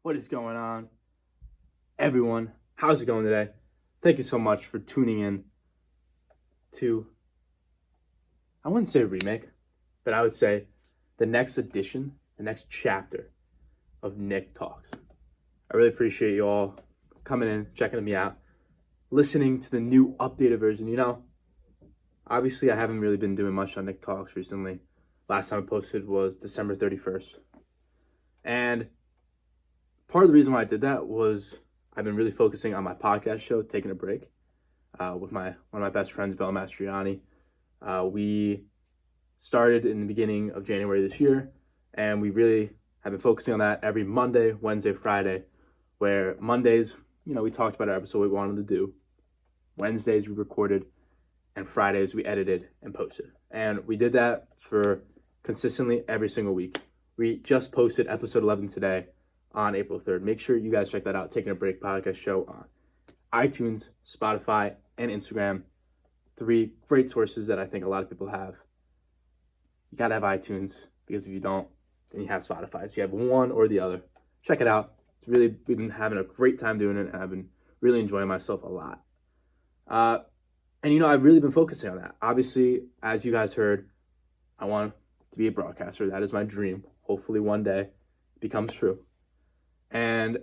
What is going on, everyone? How's it going today? Thank you so much for tuning in to, I wouldn't say remake, but I would say the next edition, the next chapter of Nick Talks. I really appreciate you all coming in, checking me out, listening to the new updated version. Obviously I haven't really been doing much on Nick Talks recently. Last time I posted was December 31st. And part of the reason why I did that was I've been really focusing on my podcast show, Taking a Break, with one of my best friends, Bella Mastriani. We started in the beginning of January this year, and we really have been focusing on that every Monday, Wednesday, Friday, where Mondays, we talked about our episode we wanted to do. Wednesdays we recorded, and Fridays we edited and posted. And we did that for consistently every single week. We just posted episode 11 today on April 3rd. Make sure you guys check that out. Taking a Break podcast show on iTunes, Spotify, and Instagram. 3 great sources that I think a lot of people have. You gotta have iTunes, because if you don't, then you have Spotify. So you have one or the other. Check it out. We've been having a great time doing it, and I've been really enjoying myself a lot. And I've really been focusing on that. Obviously, as you guys heard, I want to be a broadcaster. That is my dream. Hopefully one day it becomes true. And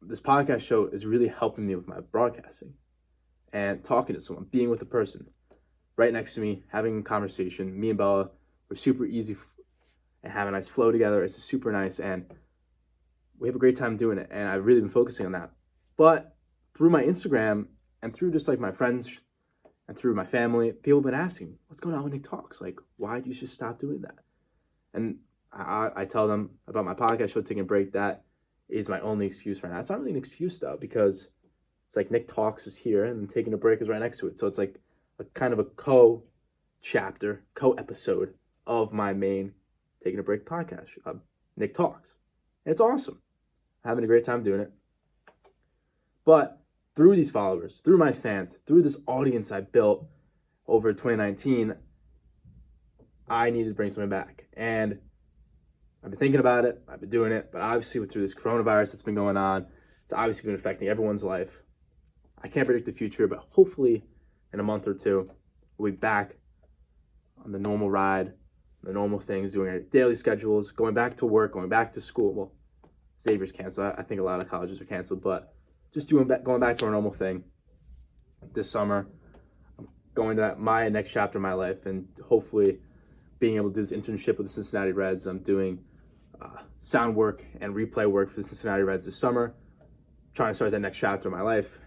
this podcast show is really helping me with my broadcasting and talking to someone, being with a person right next to me, having a conversation. Me and Bella, we're super easy and have a nice flow together. It's super nice, and we have a great time doing it. And I've really been focusing on that. But through my Instagram and through just like my friends and through my family, people have been asking, what's going on with Nick Talks? Like, why do you just stop doing that? And I tell them about my podcast show, Taking a Break. That is my only excuse right now. It's not really an excuse though, because it's like Nick Talks is here and then Taking a Break is right next to it. So it's like a kind of a co-chapter, co-episode of my main Taking a Break podcast, Nick Talks. And it's awesome. I'm having a great time doing it. But through these followers, through my fans, through this audience I built over 2019, I needed to bring something back. And I've been thinking about it, I've been doing it, but obviously through this coronavirus that's been going on, it's obviously been affecting everyone's life. I can't predict the future, but hopefully in a month or two, we'll be back on the normal ride, the normal things, doing our daily schedules, going back to work, going back to school. Well, Xavier's canceled. I think a lot of colleges are canceled, but just going back to our normal thing this summer. I'm going to my next chapter of my life, and hopefully being able to do this internship with the Cincinnati Reds. I'm doing sound work and replay work for the Cincinnati Reds this summer, trying to start that next chapter of my life,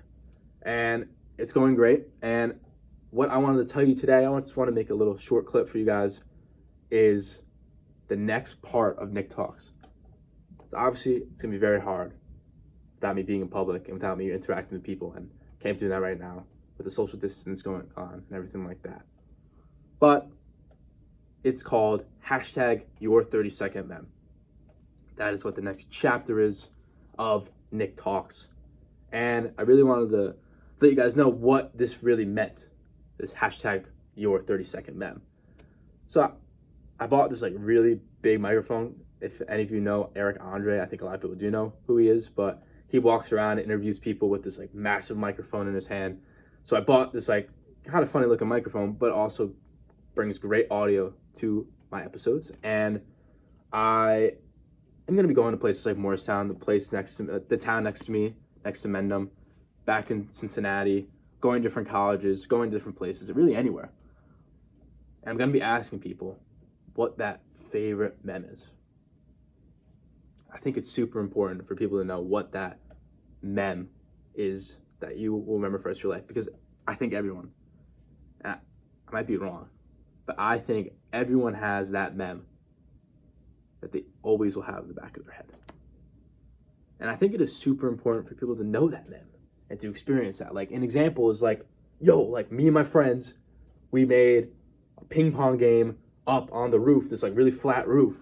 and it's going great. And what I wanted to tell you today, I just want to make a little short clip for you guys, is the next part of Nick Talks. So obviously it's going to be very hard without me being in public and without me interacting with people, and can't do that right now with the social distance going on and everything like that. But it's called #Your30second Mem. That is what the next chapter is of Nick Talks. And I really wanted to let you guys know what this really meant, this #Your30second Mem. So I bought this really big microphone. If any of you know Eric Andre, I think a lot of people do know who he is, but he walks around and interviews people with this massive microphone in his hand. So I bought this kind of funny looking microphone, but also brings great audio to my episodes. And I am going to be going to places like Morristown, the town next to me, next to Mendham, back in Cincinnati, going to different colleges, going to different places, really anywhere. And I'm going to be asking people what that favorite mem is. I think it's super important for people to know what that mem is that you will remember for the rest of your life, because I think everyone, I might be wrong, but I think everyone has that mem that they always will have in the back of their head. And I think it is super important for people to know that mem and to experience that. An example is me and my friends, we made a ping pong game up on the roof, this really flat roof.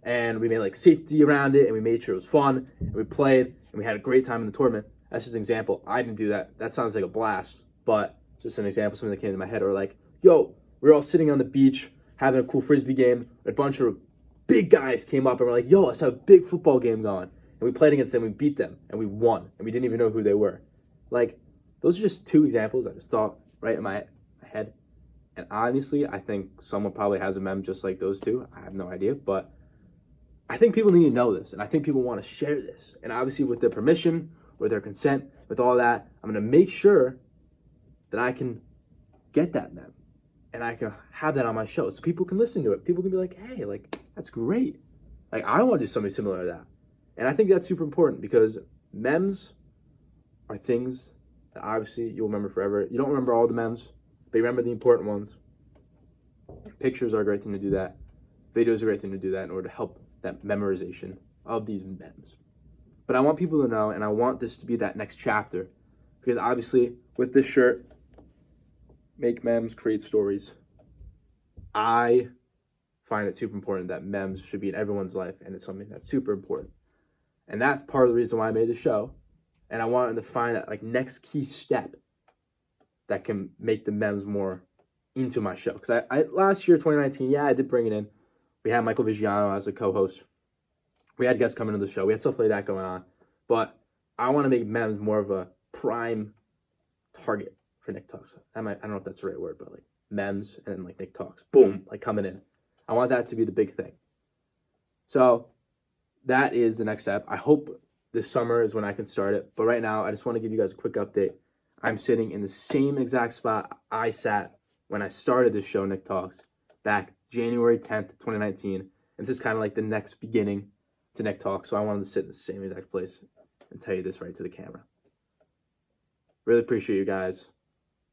And we made safety around it, and we made sure it was fun, and we played, and we had a great time in the tournament. That's just an example. I didn't do that. That sounds like a blast, but just an example, something that came to my head. Or we're all sitting on the beach having a cool frisbee game. A bunch of big guys came up and were like, yo, let's have a big football game going. and we played against them, we beat them, and we won, and we didn't even know who they were. Like, those are just two examples I just thought right in my head. And honestly, I think someone probably has a meme just like those two. I have no idea, but I think people need to know this, and I think people want to share this. And obviously, with their permission, with their consent, with all that, I'm going to make sure that I can get that meme, and I can have that on my show so people can listen to it. People can be like, hey, like, that's great. Like, I want to do something similar to that. And I think that's super important because memes are things that obviously you'll remember forever. You don't remember all the memes, but you remember the important ones. Pictures are a great thing to do that. Videos are a great thing to do that in order to help that memorization of these memes. But I want people to know, and I want this to be that next chapter, because obviously with this shirt, make memes, create stories, I find it super important that memes should be in everyone's life, and it's something that's super important. And that's part of the reason why I made the show. And I wanted to find that like next key step that can make the memes more into my show. Because I last year, 2019, I did bring it in. We had Michael Vigiano as a co-host. We had guests coming to the show. We had stuff like that going on. But I want to make memes more of a prime target for Nick Talks. I don't know if that's the right word, but like memes and like Nick Talks. Boom, like coming in. I want that to be the big thing. So that is the next step. I hope this summer is when I can start it. But right now, I just want to give you guys a quick update. I'm sitting in the same exact spot I sat when I started this show, Nick Talks, back January 10th, 2019. And this is kind of like the next beginning to Nick Talks. So I wanted to sit in the same exact place and tell you this right to the camera. Really appreciate you guys.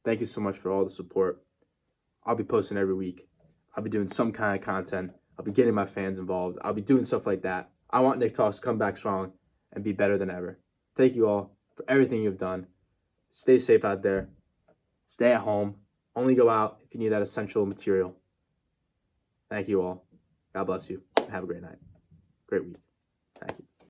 Thank you so much for all the support. I'll be posting every week. I'll be doing some kind of content. I'll be getting my fans involved. I'll be doing stuff like that. I want Nick Talks to come back strong and be better than ever. Thank you all for everything you've done. Stay safe out there. Stay at home. Only go out if you need that essential material. Thank you all. God bless you. Have a great night. Great week. Thank you.